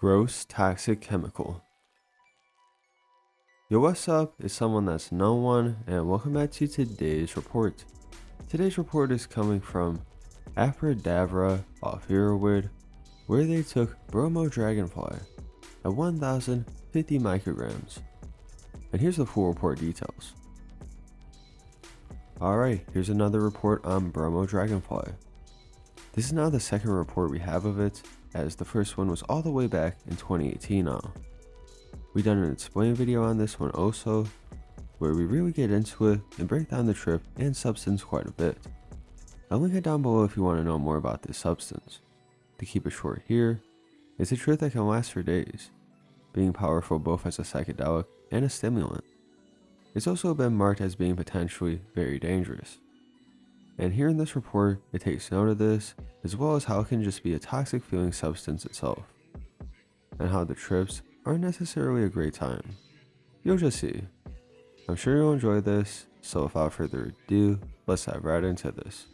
Gross toxic chemical. Yo, what's up? It's someone that's no one, and welcome back to today's report. Today's report is coming from Apradavra off Herowood, where they took Bromo-DragonFLY at 1,050 micrograms. And here's the full report details. Alright, here's another report on Bromo-DragonFLY. This is now the second report we have of it, as the first one was all the way back in 2018 now. We done an explain video on this one also, where we really get into it and break down the trip and substance quite a bit. I'll link it down below if you want to know more about this substance. To keep it short here, it's a trip that can last for days, being powerful both as a psychedelic and a stimulant. It's also been marked as being potentially very dangerous. And here in this report, it takes note of this, as well as how it can just be a toxic feeling substance itself, and how the trips aren't necessarily a great time. You'll just see. I'm sure you'll enjoy this, so without further ado, let's dive right into this.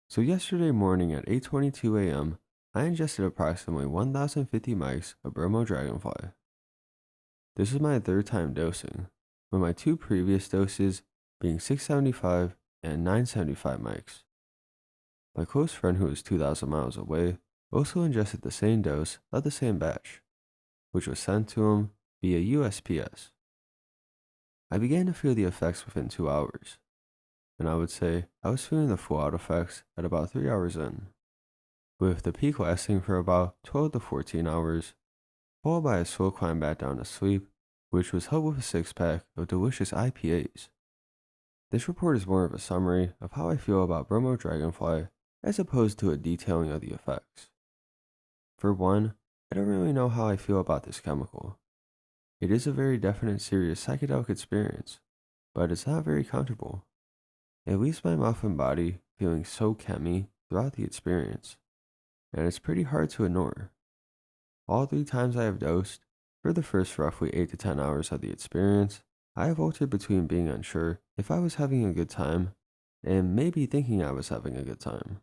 So yesterday morning at 8:22 a.m., I ingested approximately 1,050 mics of Bromo-DragonFLY. This was my third time dosing, with my two previous doses being 675 and 975 mics. My close friend, who was 2,000 miles away, also ingested the same dose of the same batch, which was sent to him via USPS. I began to feel the effects within 2 hours, and I would say I was feeling the full out effects at about 3 hours in, with the peak lasting for about 12 to 14 hours, followed by a slow climb back down to sleep, which was helped with a 6-pack of delicious IPAs. This report is more of a summary of how I feel about Bromo-DragonFLY as opposed to a detailing of the effects. For one, I don't really know how I feel about this chemical. It is a very definite serious psychedelic experience, but it's not very comfortable. It leaves my mouth and body feeling so chemy throughout the experience, and it's pretty hard to ignore. All 3 times I have dosed, for the first roughly 8 to 10 hours of the experience, I have altered between being unsure if I was having a good time and maybe thinking I was having a good time.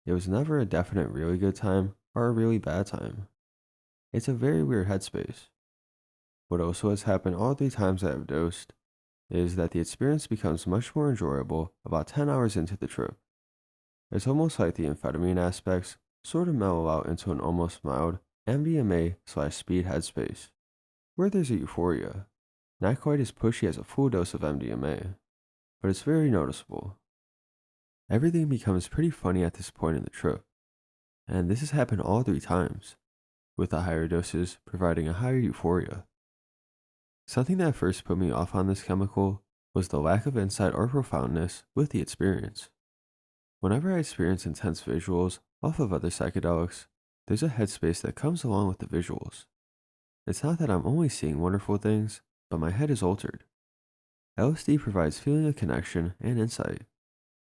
It was never a definite really good time or a really bad time. It's a very weird headspace. What also has happened all 3 times I have dosed is that the experience becomes much more enjoyable about 10 hours into the trip. It's almost like the amphetamine aspects sort of mellow out into an almost mild MDMA/speed headspace, where there's a euphoria, not quite as pushy as a full dose of MDMA, but it's very noticeable. Everything becomes pretty funny at this point in the trip, and this has happened all 3 times, with the higher doses providing a higher euphoria. Something that first put me off on this chemical was the lack of insight or profoundness with the experience. Whenever I experience intense visuals off of other psychedelics, there's a headspace that comes along with the visuals. It's not that I'm only seeing wonderful things, but my head is altered. LSD provides feeling of connection and insight.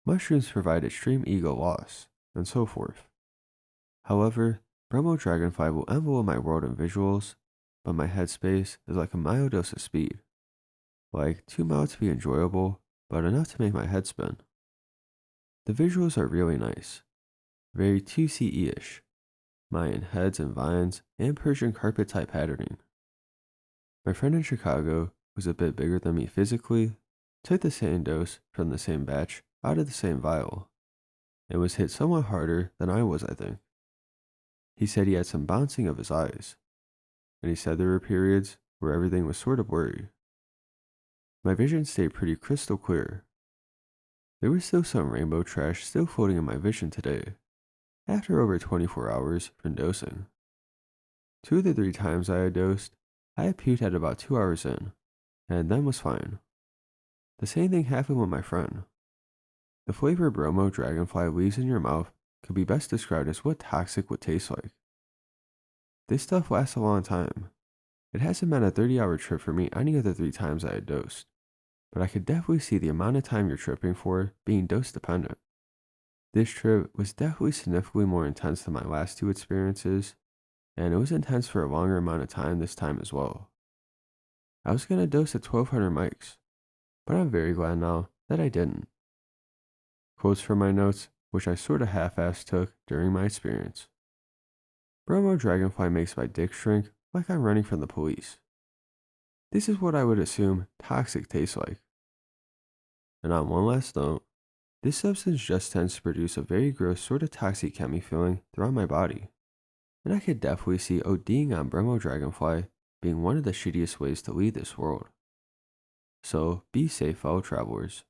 Mushrooms provide extreme ego loss, and so forth. However, Bromo-DragonFLY will envelope my world in visuals, but my headspace is like a mild dose of speed. Like, too mild to be enjoyable, but enough to make my head spin. The visuals are really nice, very 2CE-ish, Mayan heads and vines and Persian carpet type patterning. My friend in Chicago, who's a bit bigger than me physically, took the same dose from the same batch out of the same vial, and was hit somewhat harder than I was, I think. He said he had some bouncing of his eyes, and he said there were periods where everything was sort of blurry. My vision stayed pretty crystal clear. There was still some rainbow trash still floating in my vision today, after over 24 hours from dosing. 2 of the 3 times I had dosed, I had puked at about 2 hours in, and then was fine. The same thing happened with my friend. The flavor Bromo-DragonFLY leaves in your mouth could be best described as what toxic would taste like. This stuff lasts a long time. It hasn't been a 30-hour trip for me any of the 3 times I had dosed, but I could definitely see the amount of time you're tripping for being dose dependent. This trip was definitely significantly more intense than my last 2 experiences, and it was intense for a longer amount of time this time as well. I was gonna dose at 1200 mics, but I'm very glad now that I didn't. Quotes from my notes, which I sorta half-assed took during my experience. Bromo-DragonFLY makes my dick shrink like I'm running from the police. This is what I would assume toxic tastes like. And on one last note, this substance just tends to produce a very gross sort of toxic chemi feeling throughout my body. And I could definitely see ODing on Bromo-DragonFLY being one of the shittiest ways to leave this world. So be safe, fellow travelers.